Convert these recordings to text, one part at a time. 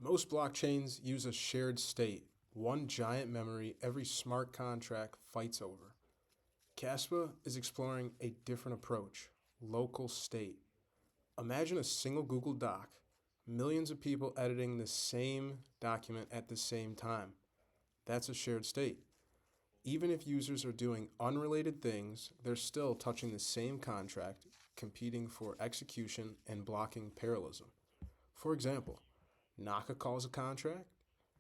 Most blockchains use a shared state, one giant memory every smart contract fights over. Kaspa is exploring a different approach, local state. Imagine a single Google Doc, millions of people editing the same document at the same time. That's a shared state. Even if users are doing unrelated things, they're still touching the same contract, competing for execution and blocking parallelism. For example, Naka calls a contract,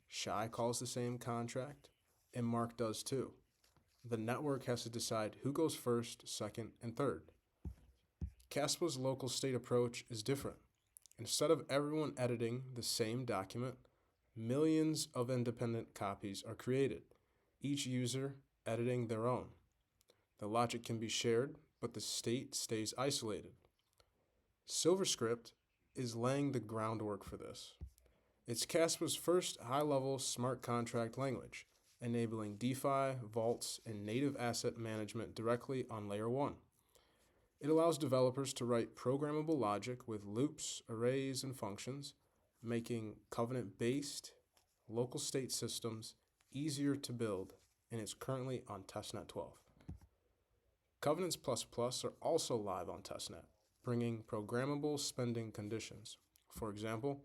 Shai calls the same contract, and Mark does too. The network has to decide who goes first, second, and third. Kaspa's local state approach is different. Instead of everyone editing the same document, millions of independent copies are created, each user editing their own. The logic can be shared, but the state stays isolated. Silverscript is laying the groundwork for this. It's Kaspa's first high-level smart contract language, enabling DeFi, vaults, and native asset management directly on Layer 1. It allows developers to write programmable logic with loops, arrays, and functions, making covenant-based local state systems easier to build, and it's currently on testnet 12. Covenants++ are also live on testnet, bringing programmable spending conditions. For example,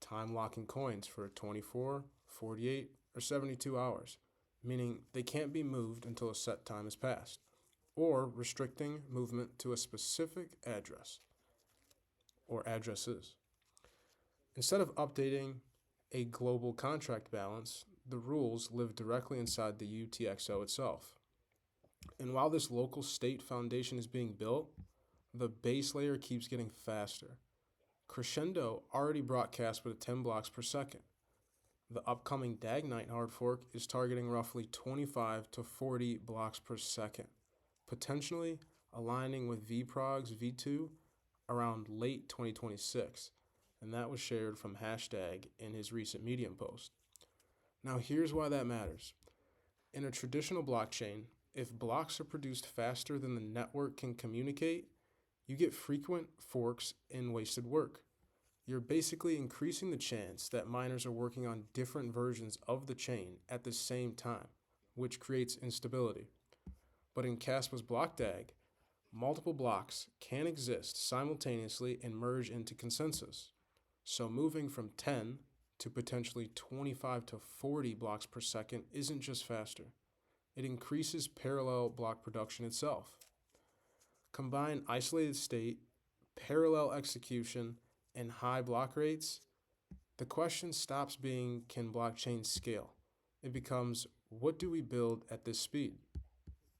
time locking coins for 24, 48, or 72 hours, meaning they can't be moved until a set time has passed, or restricting movement to a specific address or addresses. Instead of updating a global contract balance, the rules live directly inside the UTXO itself. And while this local state foundation is being built, the base layer keeps getting faster. Crescendo already brought Kaspa to 10 blocks per second. The upcoming Dagnite hard fork is targeting roughly 25 to 40 blocks per second, potentially aligning with vProg's V2 around late 2026, and that was shared from Hashtag in his recent Medium post. Now here's why that matters. In a traditional blockchain, if blocks are produced faster than the network can communicate, you get frequent forks and wasted work. You're basically increasing the chance that miners are working on different versions of the chain at the same time, which creates instability. But in Kaspa's block DAG, multiple blocks can exist simultaneously and merge into consensus. So moving from 10 to potentially 25 to 40 blocks per second isn't just faster. It increases parallel block production itself. Combine isolated state, parallel execution, and high block rates, the question stops being, can blockchains scale? It becomes, what do we build at this speed?